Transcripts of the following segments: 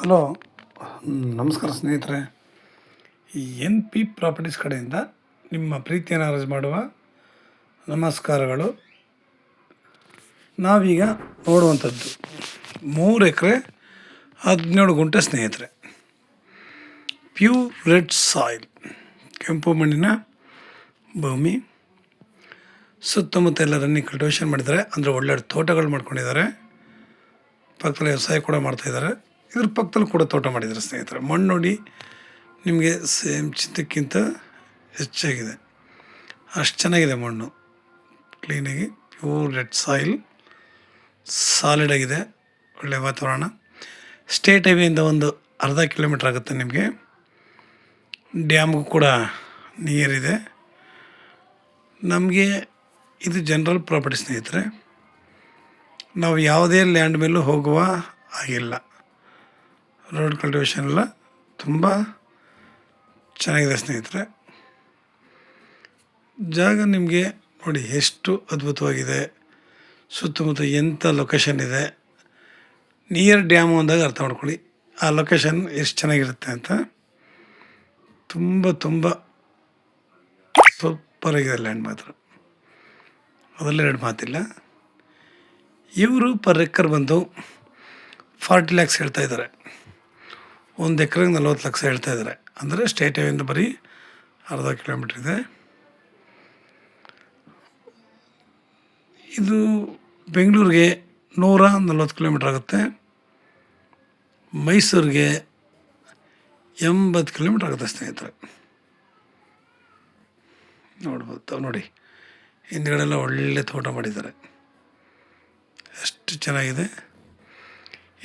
Hello. ನಮಸ್ಕಾರ ಸ್ನೇಹಿತರೆ. ಈ ಎನ್ ಪಿ ಪ್ರಾಪರ್ಟೀಸ್ ಕಡೆಯಿಂದ ನಿಮ್ಮ ಪ್ರೀತಿಯನ್ನು ಅರ್ಜಿ ಮಾಡುವ ನಮಸ್ಕಾರಗಳು. ನಾವೀಗ ನೋಡುವಂಥದ್ದು 3 ಎಕರೆ 17 ಗುಂಟೆ ಸ್ನೇಹಿತರೆ. ಪ್ಯೂರ್ ರೆಡ್ ಸಾಯಿಲ್, ಕೆಂಪು ಮಣ್ಣಿನ ಭೂಮಿ. ಸುತ್ತಮುತ್ತ ಎಲ್ಲ ರನ್ನಿಂಗ್ ಕಲ್ಟಿವೇಷನ್ ಮಾಡಿದ್ದಾರೆ, ಅಂದರೆ ಒಳ್ಳೆಯ ತೋಟಗಳು ಮಾಡ್ಕೊಂಡಿದ್ದಾರೆ. ಪಕ್ಕದಲ್ಲಿ ವ್ಯವಸಾಯ ಕೂಡ ಮಾಡ್ತಾಯಿದ್ದಾರೆ. ಇದ್ರ ಪಕ್ಕದಲ್ಲಿ ಕೂಡ ತೋಟ ಮಾಡಿದ್ದಾರೆ ಸ್ನೇಹಿತರೆ. ಮಣ್ಣು ನೋಡಿ ನಿಮಗೆ ಸೇಮ್ ಚಿತ್ತಕ್ಕಿಂತ ಹೆಚ್ಚಾಗಿದೆ, ಅಷ್ಟು ಚೆನ್ನಾಗಿದೆ ಮಣ್ಣು. ಕ್ಲೀನಾಗಿ ಪ್ಯೂರ್ ರೆಡ್ ಸಾಯಿಲ್, ಸಾಲಿಡ್ ಆಗಿದೆ, ಒಳ್ಳೆಯ ವಾತಾವರಣ. ಸ್ಟೇಟ್ ಹೈವೇಯಿಂದ ಒಂದು ಅರ್ಧ ಕಿಲೋಮೀಟ್ರ್ ಆಗುತ್ತೆ ನಿಮಗೆ. ಡ್ಯಾಮ್ಗೂ ಕೂಡ ನೀರಿದೆ. ನಮಗೆ ಇದು ಜನರಲ್ ಪ್ರಾಪರ್ಟಿ ಸ್ನೇಹಿತರೆ. ನಾವು ಯಾವುದೇ ಲ್ಯಾಂಡ್ ಮೇಲೂ ಹೋಗುವ ಆಗಿಲ್ಲ. ರೋಡ್ ಕಲ್ಟಿವೇಷನ್ ಎಲ್ಲ ತುಂಬ ಚೆನ್ನಾಗಿದೆ ಸ್ನೇಹಿತರೆ. ಜಾಗ ನಿಮಗೆ ನೋಡಿ ಎಷ್ಟು ಅದ್ಭುತವಾಗಿದೆ. ಸುತ್ತಮುತ್ತ ಎಂಥ ಲೊಕೇಶನ್ ಇದೆ. ನಿಯರ್ ಡ್ಯಾಮು ಅಂದಾಗ ಅರ್ಥ ಮಾಡ್ಕೊಳ್ಳಿ ಆ ಲೊಕೇಶನ್ ಎಷ್ಟು ಚೆನ್ನಾಗಿರುತ್ತೆ ಅಂತ. ತುಂಬ ಸೂಪರಾಗಿದೆ ಲ್ಯಾಂಡ್ ಮಾತ್ರ, ಅದರಲ್ಲಿ 2 ಮಾತಿಲ್ಲ. ಇವರು ಪರ್ ಎಕರ್ ಬಂದು 40 ಲ್ಯಾಕ್ಸ್ ಹೇಳ್ತಾ ಇದ್ದಾರೆ. 1 ಎಕರೆಗೆ 40 ಲಕ್ಷ ಹೇಳ್ತಾ ಇದ್ದಾರೆ. ಅಂದರೆ ಸ್ಟೇಟ್ ಹೈವೇಯಿಂದ ಬರೀ ಅರ್ಧ ಕಿಲೋಮೀಟ್ರ್ ಇದೆ. ಇದು ಬೆಂಗಳೂರಿಗೆ 140 ಕಿಲೋಮೀಟ್ರ್ ಆಗುತ್ತೆ. ಮೈಸೂರಿಗೆ 80 ಕಿಲೋಮೀಟ್ರ್ ಆಗುತ್ತೆ ಸ್ನೇಹಿತರೆ. ನೋಡ್ಬೋದು ನೋಡಿ, ಹಿಂದ್ಗಡೆಲ್ಲ ಒಳ್ಳೆ ತೋಟ ಮಾಡಿದ್ದಾರೆ, ಎಷ್ಟು ಚೆನ್ನಾಗಿದೆ.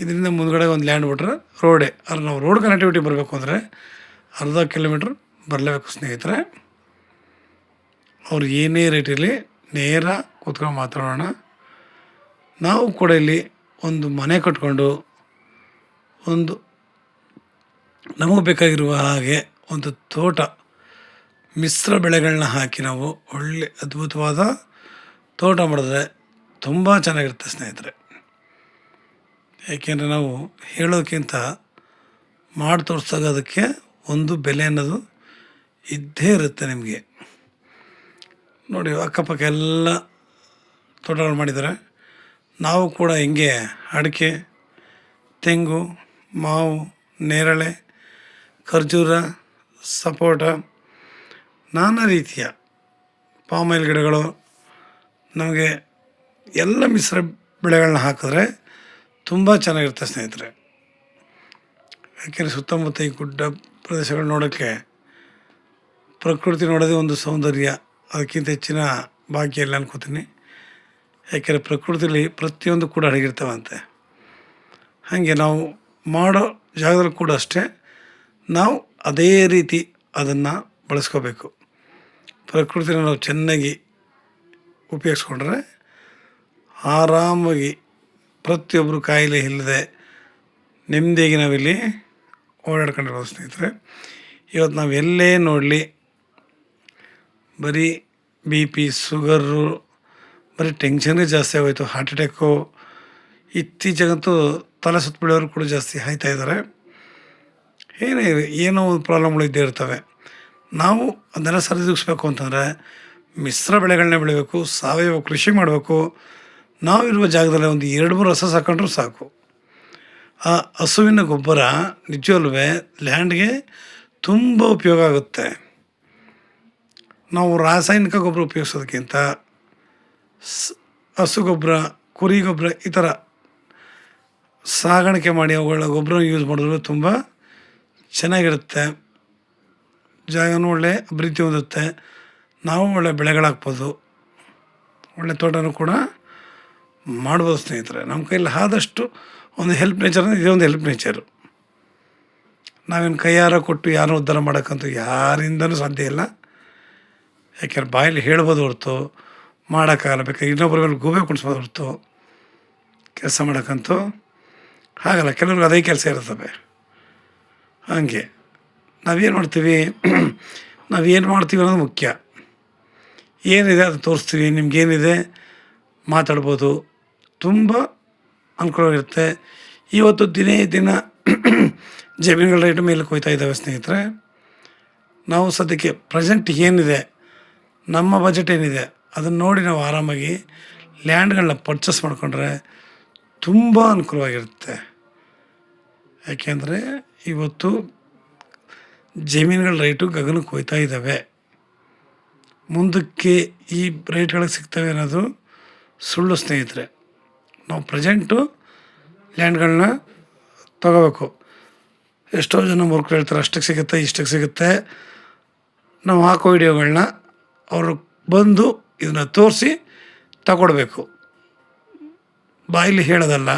ಇದರಿಂದ ಮುಂದ್ಗಡೆ ಒಂದು ಲ್ಯಾಂಡ್ ಬಿಟ್ರೆ ರೋಡೇ. ಅಲ್ಲಿ ನಾವು ರೋಡ್ ಕನೆಕ್ಟಿವಿಟಿ ಬರಬೇಕು ಅಂದರೆ ಅರ್ಧ ಕಿಲೋಮೀಟ್ರ್ ಬರಲೇಬೇಕು ಸ್ನೇಹಿತರೆ. ಅವ್ರು ಏನೇ ರೇಟಿರಲಿ ನೇರ ಕೂತ್ಕೊಂಡು ಮಾತಾಡೋಣ. ನಾವು ಕೂಡ ಇಲ್ಲಿ ಒಂದು ಮನೆ ಕಟ್ಕೊಂಡು ಒಂದು ನಮಗೆ ಬೇಕಾಗಿರುವ ಹಾಗೆ ಒಂದು ತೋಟ, ಮಿಶ್ರ ಬೆಳೆಗಳನ್ನ ಹಾಕಿ ನಾವು ಒಳ್ಳೆ ಅದ್ಭುತವಾದ ತೋಟ ಮಾಡಿದ್ರೆ ತುಂಬ ಚೆನ್ನಾಗಿರುತ್ತೆ ಸ್ನೇಹಿತರೆ. ಏಕೆಂದರೆ ನಾವು ಹೇಳೋಕ್ಕಿಂತ ಮಾಡಿ ತೋರಿಸಿದಾಗ ಅದಕ್ಕೆ ಒಂದು ಬೆಲೆ ಅನ್ನೋದು ಇದ್ದೇ ಇರುತ್ತೆ ನಿಮಗೆ. ನೋಡಿ ಅಕ್ಕಪಕ್ಕ ಎಲ್ಲ ತೋಟಗಳು ಮಾಡಿದ್ದಾರೆ. ನಾವು ಕೂಡ ಹಿಂಗೆ ಅಡಿಕೆ, ತೆಂಗು, ಮಾವು, ನೇರಳೆ, ಖರ್ಜೂರ, ಸಪೋಟ, ನಾನಾ ರೀತಿಯ ಪಾಮಾಯಿಲ್ ಗಿಡಗಳು, ನಮಗೆ ಎಲ್ಲ ಮಿಶ್ರ ಬೆಳೆಗಳನ್ನ ಹಾಕಿದ್ರೆ ತುಂಬ ಚೆನ್ನಾಗಿರುತ್ತೆ ಸ್ನೇಹಿತರೆ. ಯಾಕೆಂದರೆ ಸುತ್ತಮುತ್ತ ಈ ಗುಡ್ಡ ಪ್ರದೇಶಗಳು ನೋಡೋಕ್ಕೆ, ಪ್ರಕೃತಿ ನೋಡೋದೇ ಒಂದು ಸೌಂದರ್ಯ. ಅದಕ್ಕಿಂತ ಹೆಚ್ಚಿನ ಭಾಗ್ಯ ಇಲ್ಲ ಅನ್ಕೋತೀನಿ. ಯಾಕೆಂದರೆ ಪ್ರಕೃತಿಯಲ್ಲಿ ಪ್ರತಿಯೊಂದು ಕೂಡ ಅಡಗಿರ್ತವಂತೆ. ಹಾಗೆ ನಾವು ಮಾಡೋ ಜಾಗದಲ್ಲಿ ಕೂಡ ಅಷ್ಟೇ ನಾವು ಅದೇ ರೀತಿ ಅದನ್ನು ಬಳಸ್ಕೋಬೇಕು. ಪ್ರಕೃತಿನ ನಾವು ಚೆನ್ನಾಗಿ ಉಪಯೋಗಿಸ್ಕೊಂಡ್ರೆ ಆರಾಮಾಗಿ ಪ್ರತಿಯೊಬ್ಬರು ಕಾಯಿಲೆ ಇಲ್ಲದೆ ನೆಮ್ಮದಿಯಾಗಿ ನಾವಿಲ್ಲಿ ಓಡಾಡ್ಕೊಂಡಿರ್ಬೋದು ಸ್ನೇಹಿತರೆ. ಇವತ್ತು ನಾವು ಎಲ್ಲೇ ನೋಡಲಿ ಬರೀ BP, ಶುಗರು, ಬರೀ ಟೆನ್ಷನ್ಗೆ ಜಾಸ್ತಿ ಆಗೋಯ್ತು. ಹಾರ್ಟ್ ಅಟ್ಯಾಕು, ಇತ್ತೀಚೆಗಂತೂ ತಲೆ ಸುತ್ತ ಬೀಳೋರು ಕೂಡ ಜಾಸ್ತಿ ಆಯ್ತಾ ಇದ್ದಾರೆ. ಏನೋ ಒಂದು ಪ್ರಾಬ್ಲಮ್ಗಳು ಇದ್ದೇ ಇರ್ತವೆ. ನಾವು ಅದನ್ನೆಲ್ಲ ಸರಿದೂಗಿಸ್ಬೇಕು ಅಂತಂದರೆ ಮಿಶ್ರ ಬೆಳೆಗಳನ್ನೇ ಬೆಳಿಬೇಕು, ಸಾವಯವ ಕೃಷಿ ಮಾಡಬೇಕು. ನಾವಿರುವ ಜಾಗದಲ್ಲಿ ಒಂದು 2-3 ಹಸು ಸಾಕೊಂಡ್ರೂ ಸಾಕು. ಆ ಹಸುವಿನ ಗೊಬ್ಬರ ನಿಜವಲ್ಲೂ ಲ್ಯಾಂಡ್ಗೆ ತುಂಬ ಉಪಯೋಗ ಆಗುತ್ತೆ. ನಾವು ರಾಸಾಯನಿಕ ಗೊಬ್ಬರ ಉಪಯೋಗಿಸೋದಕ್ಕಿಂತ ಹಸು ಗೊಬ್ಬರ, ಕುರಿ ಗೊಬ್ಬರ ಈ ಥರ ಸಾಗಾಣಿಕೆ ಮಾಡಿ ಅವುಗಳ ಗೊಬ್ಬರ ಯೂಸ್ ಮಾಡಿದ್ರೆ ತುಂಬ ಚೆನ್ನಾಗಿರುತ್ತೆ. ಜಾಗನೂ ಒಳ್ಳೆ ಅಭಿವೃದ್ಧಿ ಹೊಂದುತ್ತೆ. ನಾವು ಒಳ್ಳೆ ಬೆಳೆಗಳಾಗ್ಬೋದು, ಒಳ್ಳೆ ತೋಟನೂ ಕೂಡ ಮಾಡ್ಬೋದು ಸ್ನೇಹಿತರೆ. ನಮ್ಮ ಕೈಯಲ್ಲಿ ಆದಷ್ಟು ಒಂದು ಹೆಲ್ಪ್ ನೇಚರ್ ಅಂದರೆ ಇದೇ ಒಂದು ಹೆಲ್ಪ್ ನೇಚರು. ನಾವೇನು ಕೈಯಾರ ಕೊಟ್ಟು ಯಾರೂ ಉದ್ಧಾರ ಮಾಡೋಕ್ಕಂತೂ ಯಾರಿಂದನೂ ಸಾಧ್ಯ ಇಲ್ಲ. ಯಾಕೆಂದ್ರೆ ಬಾಯಲ್ಲಿ ಹೇಳ್ಬೋದು ಹೊರತು ಮಾಡೋಕ್ಕಾಗಲ್ಲ. ಬೇಕಾದ್ರೆ ಇನ್ನೊಬ್ಬರ ಮೇಲೆ ಗೂಬೆ ಕುಣಿಸ್ಬೋದು ಹೊರತು ಕೆಲಸ ಮಾಡೋಕ್ಕಂತೂ ಹಾಗಲ್ಲ. ಕೆಲವ್ರಿಗೆ ಅದೇ ಕೆಲಸ ಇರ್ತವೆ. ಹಾಗೆ ನಾವೇನು ಮಾಡ್ತೀವಿ ಅನ್ನೋದು ಮುಖ್ಯ. ಏನಿದೆ ಅದು ತೋರಿಸ್ತೀವಿ. ನಿಮ್ಗೇನಿದೆ ಮಾತಾಡ್ಬೋದು, ತುಂಬ ಅನುಕೂಲವಾಗಿರುತ್ತೆ. ಇವತ್ತು ದಿನೇ ದಿನ ಜಮೀನುಗಳ ರೇಟು ಮೇಲಕ್ಕೆ ಹೋಗ್ತಾ ಇದ್ದಾವೆ ಸ್ನೇಹಿತರೆ. ನಾವು ಸದ್ಯಕ್ಕೆ ಪ್ರೆಸೆಂಟ್ ಏನಿದೆ, ನಮ್ಮ ಬಜೆಟ್ ಏನಿದೆ ಅದನ್ನು ನೋಡಿ ನಾವು ಆರಾಮಾಗಿ ಲ್ಯಾಂಡ್ಗಳನ್ನ ಪರ್ಚೇಸ್ ಮಾಡಿಕೊಂಡ್ರೆ ತುಂಬ ಅನುಕೂಲವಾಗಿರುತ್ತೆ. ಯಾಕೆಂದರೆ ಇವತ್ತು ಜಮೀನುಗಳ ರೇಟು ಗಗನಕ್ಕೆ ಹೋಗ್ತಾ ಇದ್ದಾವೆ. ಮುಂದಕ್ಕೆ ಈ ರೇಟ್ಗಳಿಗೆ ಸಿಗ್ತವೆ ಅನ್ನೋದು ಸುಳ್ಳು ಸ್ನೇಹಿತರೆ. ನಾವು ಪ್ರೆಸೆಂಟು ಲ್ಯಾಂಡ್ಗಳನ್ನ ತೊಗೋಬೇಕು. ಎಷ್ಟೋ ಜನ ಮೂರ್ಖರು ಹೇಳ್ತಾರೆ ಅಷ್ಟಕ್ಕೆ ಸಿಗುತ್ತೆ, ಇಷ್ಟಕ್ಕೆ ಸಿಗುತ್ತೆ. ನಾವು ಹಾಕೋ ವಿಡಿಯೋಗಳನ್ನ ಅವರು ಬಂದು ಇದನ್ನು ತೋರಿಸಿ ತಗೊಡ್ಬೇಕು, ಬಾಯಲ್ಲಿ ಹೇಳೋದಲ್ಲ.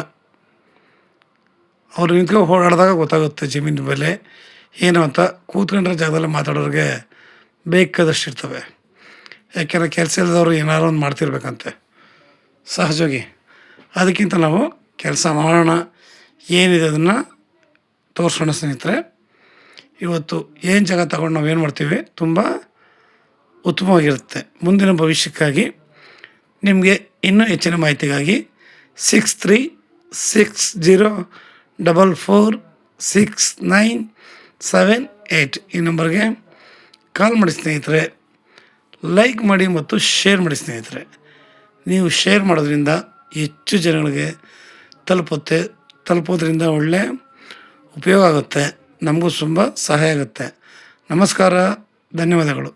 ಅವ್ರು ನಿಂತ್ಕೊ ಓಡಾಡಿದಾಗ ಗೊತ್ತಾಗುತ್ತೆ ಜಮೀನು ಬೆಲೆ ಏನು ಅಂತ. ಕೂತ್ಕೊಂಡ್ರೆ ಜಾಗದಲ್ಲಿ ಮಾತಾಡೋರಿಗೆ ಬೇಕಾದಷ್ಟು ಇರ್ತವೆ. ಯಾಕೆಂದರೆ ಕೆಲಸ ಇಲ್ಲದವರು ಏನಾರು ಒಂದು ಮಾಡ್ತಿರ್ಬೇಕಂತೆ ಸಹಜವಾಗಿ. ಅದಕ್ಕಿಂತ ನಾವು ಕೆಲಸ ಮಾಡೋಣ, ಏನಿದೆ ಅದನ್ನು ತೋರಿಸೋಣ ಸ್ನೇಹಿತರೆ. ಇವತ್ತು ಏನು ಜಾಗ ತಗೊಂಡು ನಾವು ಏನು ಮಾಡ್ತೀವಿ ತುಂಬ ಉತ್ತಮವಾಗಿರುತ್ತೆ. ಮುಂದಿನ ಭವಿಷ್ಯಕ್ಕಾಗಿ ನಿಮಗೆ ಇನ್ನೂ ಹೆಚ್ಚಿನ ಮಾಹಿತಿಗಾಗಿ 6360446978 ಈ ನಂಬರ್ಗೆ ಕಾಲ್ ಮಾಡಿ ಸ್ನೇಹಿತರೆ. ಲೈಕ್ ಮಾಡಿ ಮತ್ತು ಶೇರ್ ಮಾಡಿ ಸ್ನೇಹಿತರೆ. ನೀವು ಶೇರ್ ಮಾಡೋದ್ರಿಂದ ಹೆಚ್ಚು ಜನಗಳಿಗೆ ತಲುಪೋದ್ರಿಂದ ಒಳ್ಳೆಯ ಉಪಯೋಗ ಆಗುತ್ತೆ, ನಮಗೂ ತುಂಬ ಸಹಾಯ ಆಗುತ್ತೆ. ನಮಸ್ಕಾರ, ಧನ್ಯವಾದಗಳು.